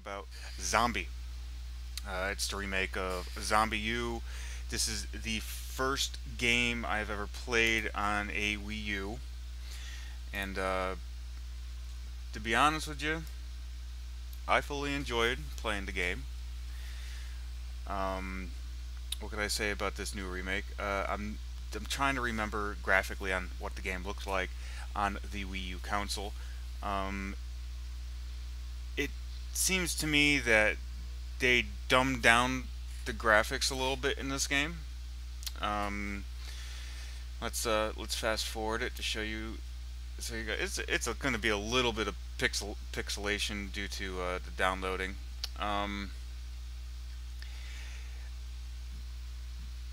about Zombie. It's the remake of Zombie U. This is the first game I've ever played on a Wii U, and to be honest with you, I fully enjoyed playing the game. Um, what can I say about this new remake? I'm trying to remember graphically on what the game looks like on the Wii U console. Um, it seems to me that they dumbed down the graphics a little bit in this game. Um, let's fast forward it to show you. So you got, it's going to be a little bit of pixelation due to the downloading. Um,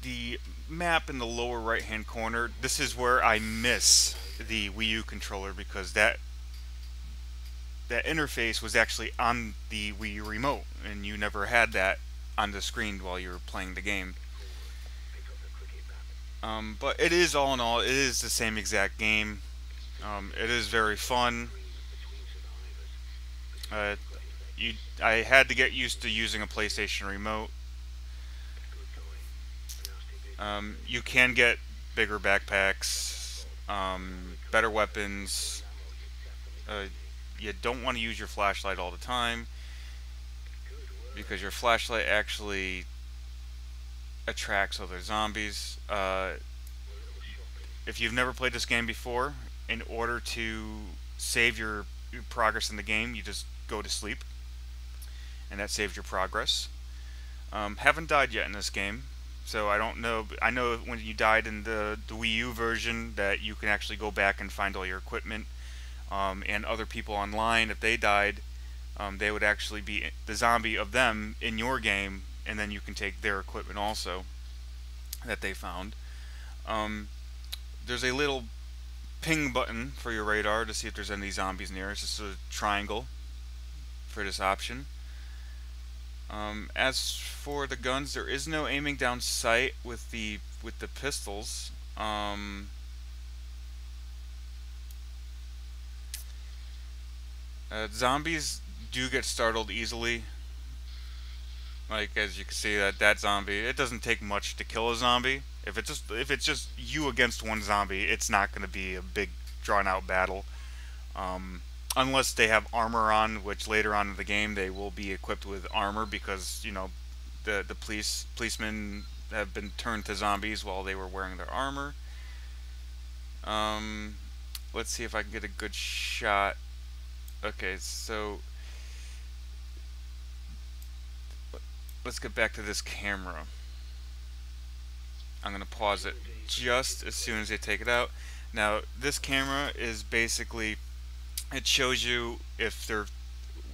the map in the lower right hand corner. This is where I miss the Wii U controller because that interface was actually on the Wii U remote, and you never had that on the screen while you were playing the game. But it is all in all, it is the same exact game. It is very fun. Uh, I had to get used to using a PlayStation remote. You can get bigger backpacks, better weapons. You don't want to use your flashlight all the time because your flashlight actually attracts other zombies. If you've never played this game before, in order to save your progress in the game, you just go to sleep, and that saves your progress. Haven't died yet in this game, so I don't know. I know when you died in the Wii U version that you can actually go back and find all your equipment, and other people online, if they died, they would actually be the zombie of them in your game, and then you can take their equipment also that they found. Um, there's a little ping button for your radar to see if there's any zombies near. It's just a triangle for this option. As for the guns, there is no aiming down sight with the pistols. Zombies do get startled easily. Like as you can see that zombie, it doesn't take much to kill a zombie. If it's just you against one zombie, it's not going to be a big drawn out battle. Um, Unless they have armor on, which later on in the game they will be equipped with armor because the policemen have been turned to zombies while they were wearing their armor. Um, let's see if I can get a good shot. Okay, so let's get back to this camera. I'm going to pause it just as soon as they take it out. Now, this camera is basically, it shows you if there are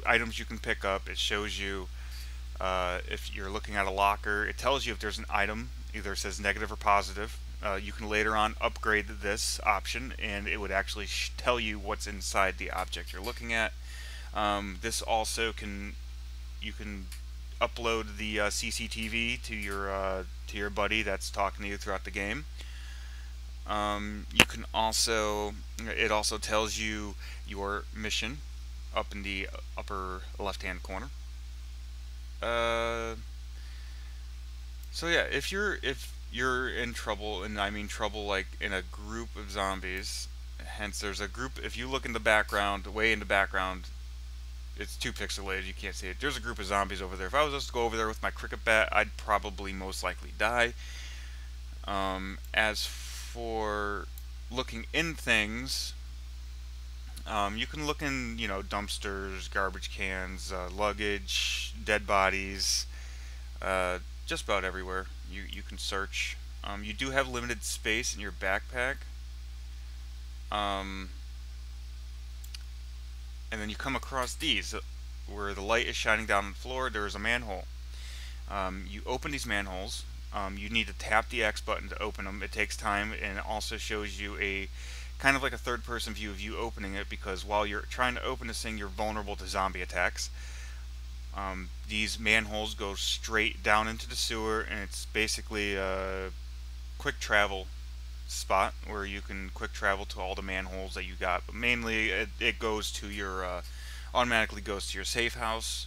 items you can pick up. It shows you if you're looking at a locker. It tells you if there's an item, either it says negative or positive. You can later on upgrade this option, and it would actually tell you what's inside the object you're looking at. This also you can upload the CCTV to your buddy that's talking to you throughout the game. You can also, it also tells you your mission up in the upper left hand corner. So yeah, if you're in trouble, and I mean trouble like in a group of zombies, hence there's a group, if you look in the background, way in the background, it's too pixelated, you can't see it. There's a group of zombies over there. If I was just to go over there with my cricket bat, I'd probably most likely die. As for looking in things, you can look in, dumpsters, garbage cans, luggage, dead bodies, just about everywhere. You can search. You do have limited space in your backpack. And then you come across these, where the light is shining down on the floor. There is a manhole. You open these manholes. You need to tap the X button to open them. It takes time, and it also shows you a kind of like a third-person view of you opening it, because while you're trying to open this thing, you're vulnerable to zombie attacks. These manholes go straight down into the sewer, and it's basically a quick travel spot where you can quick travel to all the manholes that you got. But mainly, it goes to your automatically goes to your safe house.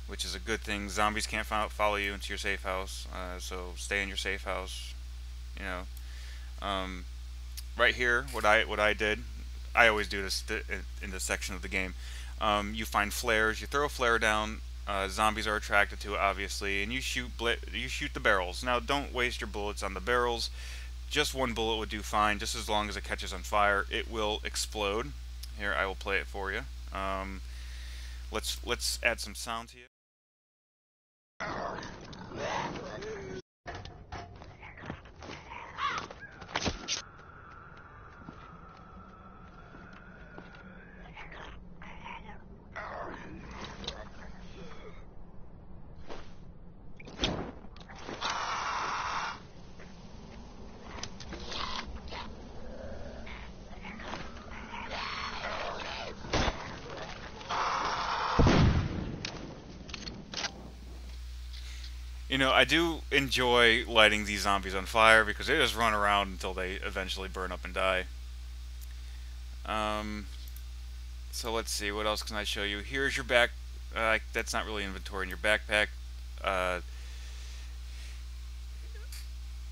which is a good thing. Zombies can't follow you into your safe house, so stay in your safe house. You know, um, right here, what I did, I always do this in this section of the game. You find flares, you throw a flare down. Zombies are attracted to it, obviously, and you shoot the barrels. Now, don't waste your bullets on the barrels. Just one bullet would do fine, just as long as it catches on fire. It will explode. Here, I will play it for you. Let's add some sound to you. You know, I do enjoy lighting these zombies on fire because they just run around until they eventually burn up and die. Um, so let's see, what else can I show you? Here's your back. That's not really inventory in your backpack. Uh,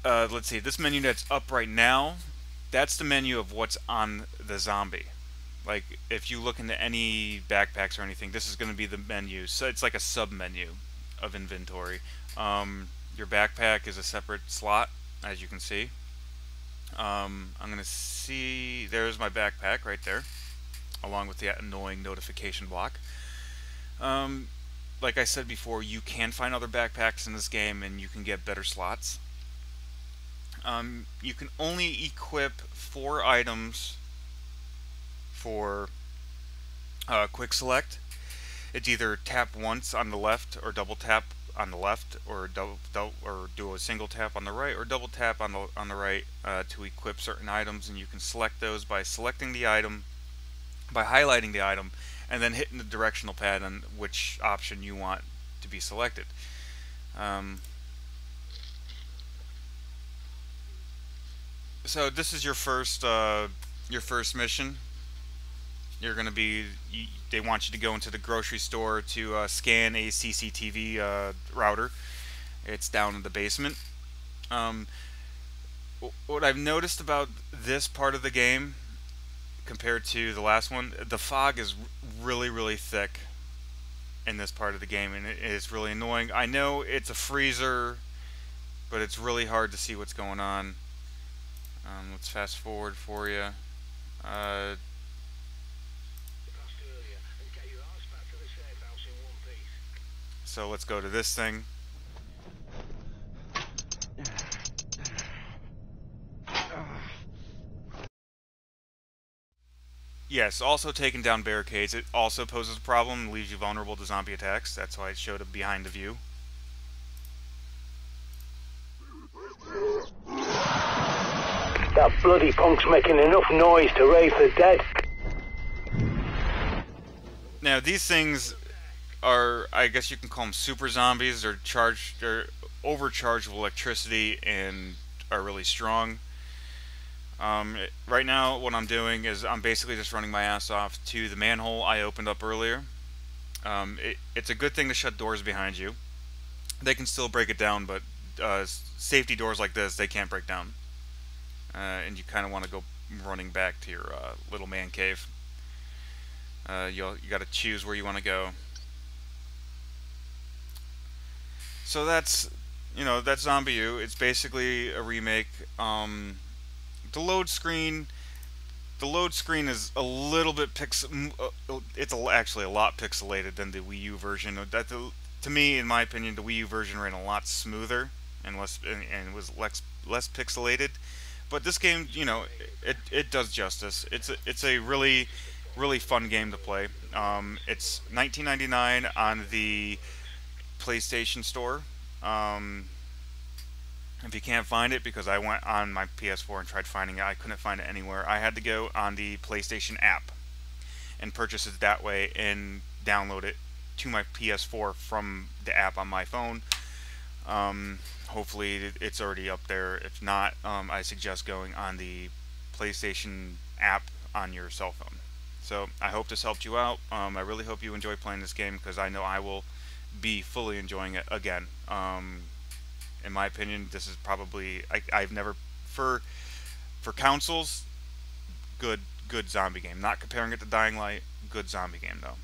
let's see, this menu that's up right now, that's the menu of what's on the zombie. Like, if you look into any backpacks or anything, this is going to be the menu. So it's like a sub menu of inventory. Your backpack is a separate slot, as you can see. I'm going to see, there's my backpack right there, along with the annoying notification block. Like I said before, you can find other backpacks in this game and you can get better slots. You can only equip 4 items for quick select. It's either tap once on the left or double tap on the left, or or do a single tap on the right, or double tap on the right to equip certain items, and you can select those by selecting the item, by highlighting the item, and then hitting the directional pad on which option you want to be selected. So this is your first mission. You're going to be, they want you to go into the grocery store to scan a CCTV router. It's down in the basement. What I've noticed about this part of the game compared to the last one, the fog is really thick in this part of the game, and it is really annoying. I know it's a freezer, but it's really hard to see what's going on. Let's fast forward for you. So let's go to this thing. Yes, also taking down barricades. It also poses a problem and leaves you vulnerable to zombie attacks. That's why it showed up behind the view. That bloody punk's making enough noise to raise the dead. Now these things are, I guess you can call them super zombies. They're overcharged with electricity and are really strong. Right now what I'm doing is I'm basically just running my ass off to the manhole I opened up earlier. It's a good thing to shut doors behind you. They can still break it down, but safety doors like this, they can't break down. And you kind of want to go running back to your little man cave. You got to choose where you want to go. So that's, that's Zombie U. It's basically a remake. The load screen is a little bit it's actually a lot pixelated than the Wii U version. To me, in my opinion, the Wii U version ran a lot smoother and was less pixelated. But this game, it does justice. It's a really fun game to play. It's $19.99 on the PlayStation Store. If you can't find it, because I went on my PS4 and tried finding it, I couldn't find it anywhere. I had to go on the PlayStation app and purchase it that way and download it to my PS4 from the app on my phone. Hopefully it's already up there. If not, I suggest going on the PlayStation app on your cell phone. So I hope this helped you out. I really hope you enjoy playing this game, because I know I will, be fully enjoying it again. In my opinion, this is probably I've never for consoles, good zombie game. Not comparing it to Dying Light, good zombie game though.